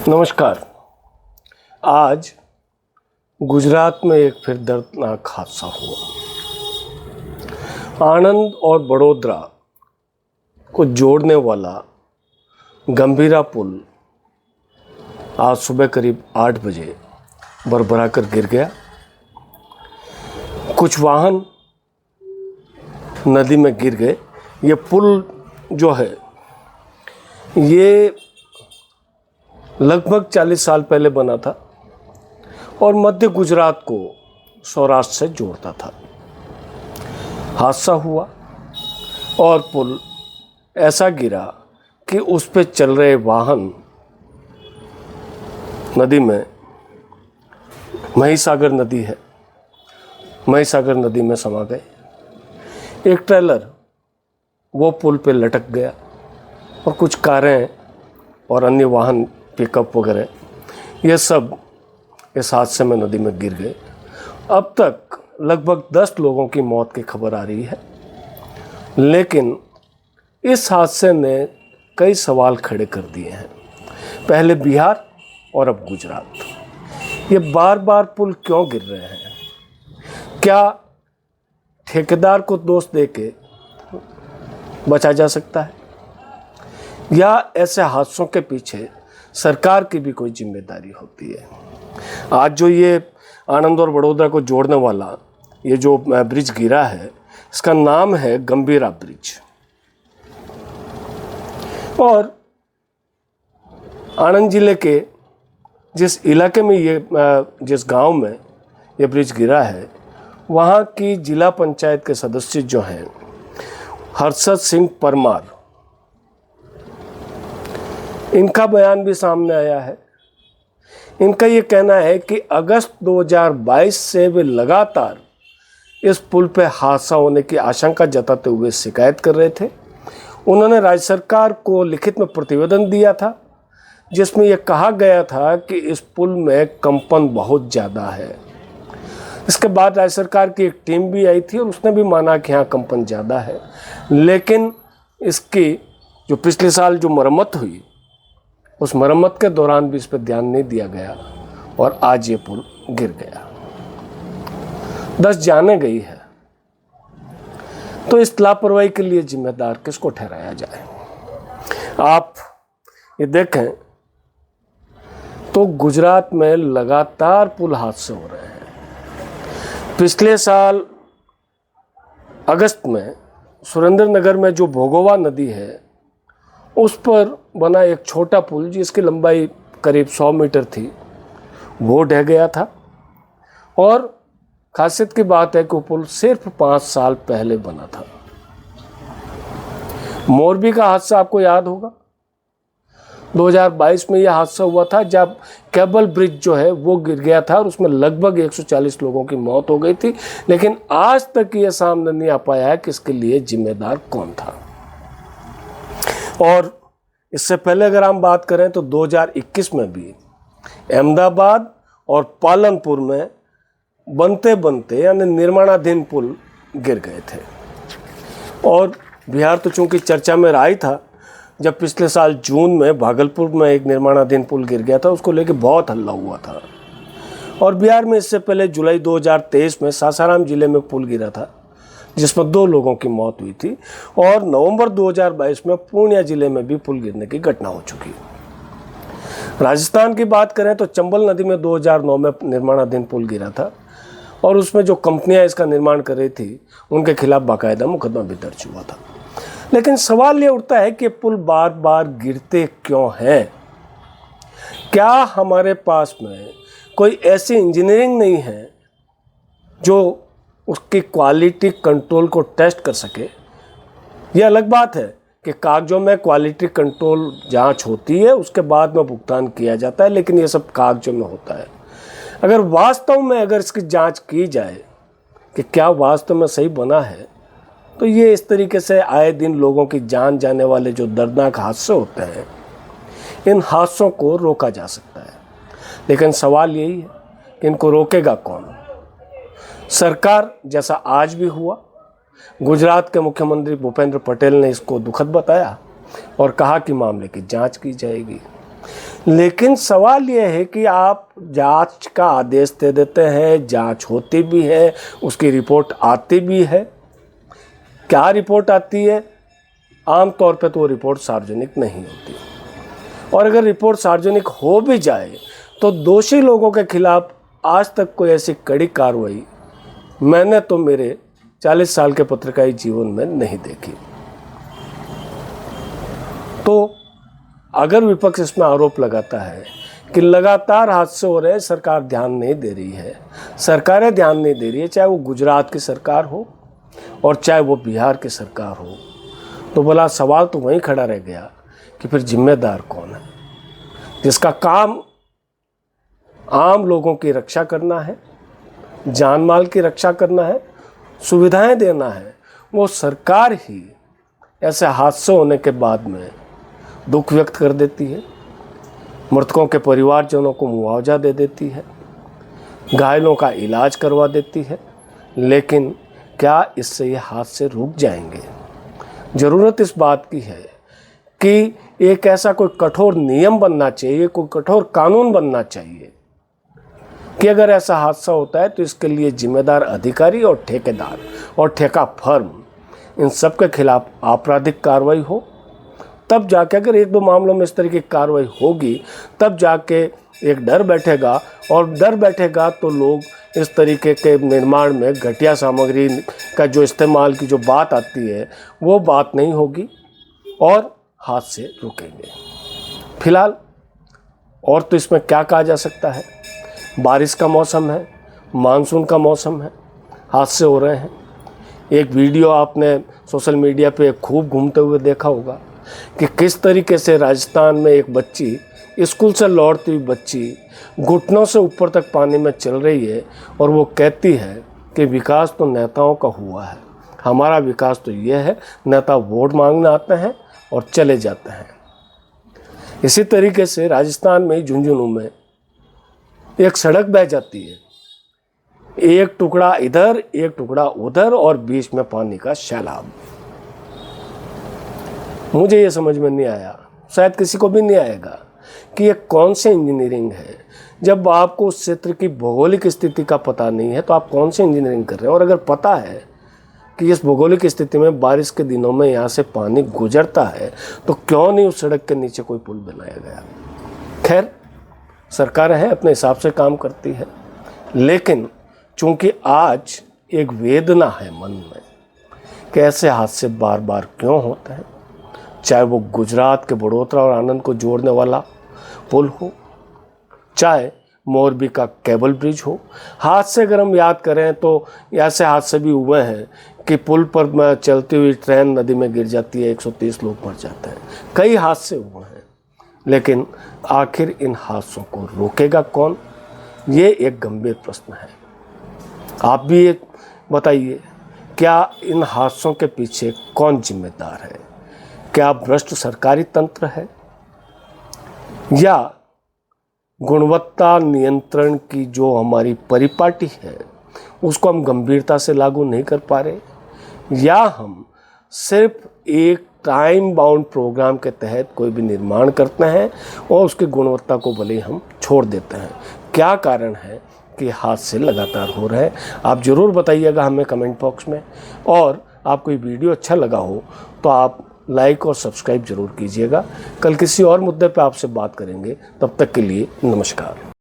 नमस्कार। आज गुजरात में एक फिर दर्दनाक हादसा हुआ। आणंद और बड़ोदरा को जोड़ने वाला गंभीरा पुल आज सुबह करीब 8 बजे भरभरा कर गिर गया। कुछ वाहन नदी में गिर गए। ये पुल जो है ये लगभग 40 साल पहले बना था और मध्य गुजरात को सौराष्ट्र से जोड़ता था। हादसा हुआ और पुल ऐसा गिरा कि उस पे चल रहे वाहन नदी में, महिसागर नदी है, महिसागर नदी में समा गए। एक ट्रेलर वो पुल पे लटक गया और कुछ कारें और अन्य वाहन, पिकअप वगैरह, ये सब इस हादसे में नदी में गिर गए। अब तक लगभग 10 लोगों की मौत की खबर आ रही है, लेकिन इस हादसे ने कई सवाल खड़े कर दिए हैं। पहले बिहार और अब गुजरात। ये बार बार पुल क्यों गिर रहे हैं? क्या ठेकेदार को दोष देके बचा जा सकता है, या ऐसे हादसों के पीछे सरकार की भी कोई जिम्मेदारी होती है? आज जो ये आणंद और बड़ोदरा को जोड़ने वाला ये जो ब्रिज गिरा है, इसका नाम है गंभीरा ब्रिज। और आणंद जिले के जिस इलाके में जिस गांव में ये ब्रिज गिरा है, वहाँ की जिला पंचायत के सदस्य जो हैं हर्षद सिंह परमार, इनका बयान भी सामने आया है। इनका ये कहना है कि अगस्त 2022 से वे लगातार इस पुल पे हादसा होने की आशंका जताते हुए शिकायत कर रहे थे। उन्होंने राज्य सरकार को लिखित में प्रतिवेदन दिया था, जिसमें यह कहा गया था कि इस पुल में कंपन बहुत ज़्यादा है। इसके बाद राज्य सरकार की एक टीम भी आई थी और उसने भी माना कि हाँ, कंपन ज़्यादा है, लेकिन इसकी जो पिछले साल जो मरम्मत हुई, उस मरम्मत के दौरान भी इस पर ध्यान नहीं दिया गया और आज ये पुल गिर गया। 10 जानें गई है। तो इस लापरवाही के लिए जिम्मेदार किसको ठहराया जाए? आप ये देखें तो गुजरात में लगातार पुल हादसे हो रहे हैं। पिछले साल अगस्त में सुरेंद्रनगर में जो भोगोवा नदी है, उस पर बना एक छोटा पुल जिसकी लंबाई करीब 100 मीटर थी, वो ढह गया था। और खासियत की बात है कि वो पुल सिर्फ 5 साल पहले बना था। मोरबी का हादसा आपको याद होगा, 2022 में यह हादसा हुआ था जब केबल ब्रिज जो है वो गिर गया था और उसमें लगभग 140 लोगों की मौत हो गई थी। लेकिन आज तक ये सामने नहीं आ पाया है कि इसके लिए जिम्मेदार कौन था। और इससे पहले अगर हम बात करें तो 2021 में भी अहमदाबाद और पालनपुर में बनते बनते यानी निर्माणाधीन पुल गिर गए थे। और बिहार तो चूंकि चर्चा में रहा ही था, जब पिछले साल जून में भागलपुर में एक निर्माणाधीन पुल गिर गया था, उसको लेके बहुत हल्ला हुआ था। और बिहार में इससे पहले जुलाई 2023 में सासाराम जिले में पुल गिरा था, जिसमें 2 लोगों की मौत हुई थी। और नवंबर 2022 में पूर्णिया जिले में भी पुल गिरने की घटना हो चुकी। राजस्थान की बात करें तो चंबल नदी में 2009 में निर्माणाधीन पुल गिरा था और उसमें जो कंपनियां इसका निर्माण कर रही थी, उनके खिलाफ बाकायदा मुकदमा भी दर्ज हुआ था। लेकिन सवाल ये उठता है कि पुल बार बार गिरते क्यों हैं? क्या हमारे पास में कोई ऐसी इंजीनियरिंग नहीं है जो उसकी क्वालिटी कंट्रोल को टेस्ट कर सके? यह अलग बात है कि कागजों में क्वालिटी कंट्रोल जांच होती है, उसके बाद में भुगतान किया जाता है, लेकिन ये सब कागजों में होता है। अगर वास्तव में अगर इसकी जांच की जाए कि क्या वास्तव में सही बना है, तो ये इस तरीके से आए दिन लोगों की जान जाने वाले जो दर्दनाक हादसे होते हैं, इन हादसों को रोका जा सकता है। लेकिन सवाल यही है कि इनको रोकेगा कौन? सरकार, जैसा आज भी हुआ। गुजरात के मुख्यमंत्री भूपेंद्र पटेल ने इसको दुखद बताया और कहा कि मामले की जांच की जाएगी। लेकिन सवाल यह है कि आप जांच का आदेश दे देते हैं, जांच होती भी है, उसकी रिपोर्ट आती भी है। क्या रिपोर्ट आती है? आमतौर पर तो वो रिपोर्ट सार्वजनिक नहीं होती, और अगर रिपोर्ट सार्वजनिक हो भी जाए तो दोषी लोगों के खिलाफ आज तक कोई ऐसी कड़ी कार्रवाई मैंने तो मेरे 40 साल के पत्रकारी जीवन में नहीं देखी। तो अगर विपक्ष इसमें आरोप लगाता है कि लगातार हादसे हो रहे हैं, सरकार ध्यान नहीं दे रही है, सरकारें ध्यान नहीं दे रही है, चाहे वो गुजरात की सरकार हो और चाहे वो बिहार की सरकार हो, तो भला सवाल तो वहीं खड़ा रह गया कि फिर जिम्मेदार कौन है? जिसका काम आम लोगों की रक्षा करना है, जान माल की रक्षा करना है, सुविधाएं देना है, वो सरकार ही ऐसे हादसे होने के बाद में दुख व्यक्त कर देती है, मृतकों के परिवारजनों को मुआवजा दे देती है, घायलों का इलाज करवा देती है। लेकिन क्या इससे ये हादसे रुक जाएंगे? ज़रूरत इस बात की है कि एक ऐसा कोई कठोर नियम बनना चाहिए, कोई कठोर कानून बनना चाहिए कि अगर ऐसा हादसा होता है तो इसके लिए जिम्मेदार अधिकारी और ठेकेदार और ठेका फर्म, इन सब के खिलाफ आपराधिक कार्रवाई हो। तब जाके अगर एक दो मामलों में इस तरह की कार्रवाई होगी, तब जाके एक डर बैठेगा, और डर बैठेगा तो लोग इस तरीके के निर्माण में घटिया सामग्री का जो इस्तेमाल की जो बात आती है वो बात नहीं होगी और हाथ से रुकेंगे। फिलहाल और तो इसमें क्या कहा जा सकता है? बारिश का मौसम है, मानसून का मौसम है, हादसे हो रहे हैं। एक वीडियो आपने सोशल मीडिया पे खूब घूमते हुए देखा होगा कि किस तरीके से राजस्थान में एक बच्ची, स्कूल से लौटती हुई बच्ची, घुटनों से ऊपर तक पानी में चल रही है और वो कहती है कि विकास तो नेताओं का हुआ है, हमारा विकास तो ये है, नेता वोट मांगने आते हैं और चले जाते हैं। इसी तरीके से राजस्थान में झुंझुनू में एक सड़क बह जाती है, एक टुकड़ा इधर एक टुकड़ा उधर और बीच में पानी का सैलाब। मुझे ये समझ में नहीं आया, शायद किसी को भी नहीं आएगा कि ये कौन सी इंजीनियरिंग है। जब आपको उस क्षेत्र की भौगोलिक स्थिति का पता नहीं है तो आप कौन सी इंजीनियरिंग कर रहे हैं? और अगर पता है कि इस भौगोलिक स्थिति में बारिश के दिनों में यहाँ से पानी गुजरता है तो क्यों नहीं उस सड़क के नीचे कोई पुल बनाया गया? खैर, सरकारें हैं, अपने हिसाब से काम करती है, लेकिन चूंकि आज एक वेदना है मन में कि ऐसे हादसे बार बार क्यों होते हैं, चाहे वो गुजरात के बड़ोदरा और आनंद को जोड़ने वाला पुल हो, चाहे मोरबी का केबल ब्रिज हो। हादसे अगर हम याद करें तो ऐसे हादसे भी हुए हैं कि पुल पर चलती हुई ट्रेन नदी में गिर जाती है, 130 लोग मर जाते हैं। कई हादसे हुए हैं, लेकिन आखिर इन हादसों को रोकेगा कौन? ये एक गंभीर प्रश्न है। आप भी ये बताइए, क्या इन हादसों के पीछे कौन जिम्मेदार है? क्या भ्रष्ट सरकारी तंत्र है, या गुणवत्ता नियंत्रण की जो हमारी परिपाटी है उसको हम गंभीरता से लागू नहीं कर पा रहे, या हम सिर्फ एक टाइम बाउंड प्रोग्राम के तहत कोई भी निर्माण करते हैं और उसकी गुणवत्ता को भले ही हम छोड़ देते हैं? क्या कारण है कि हादसे लगातार हो रहे हैं? आप ज़रूर बताइएगा हमें कमेंट बॉक्स में। और आपको ये वीडियो अच्छा लगा हो तो आप लाइक और सब्सक्राइब जरूर कीजिएगा। कल किसी और मुद्दे पर आपसे बात करेंगे, तब तक के लिए नमस्कार।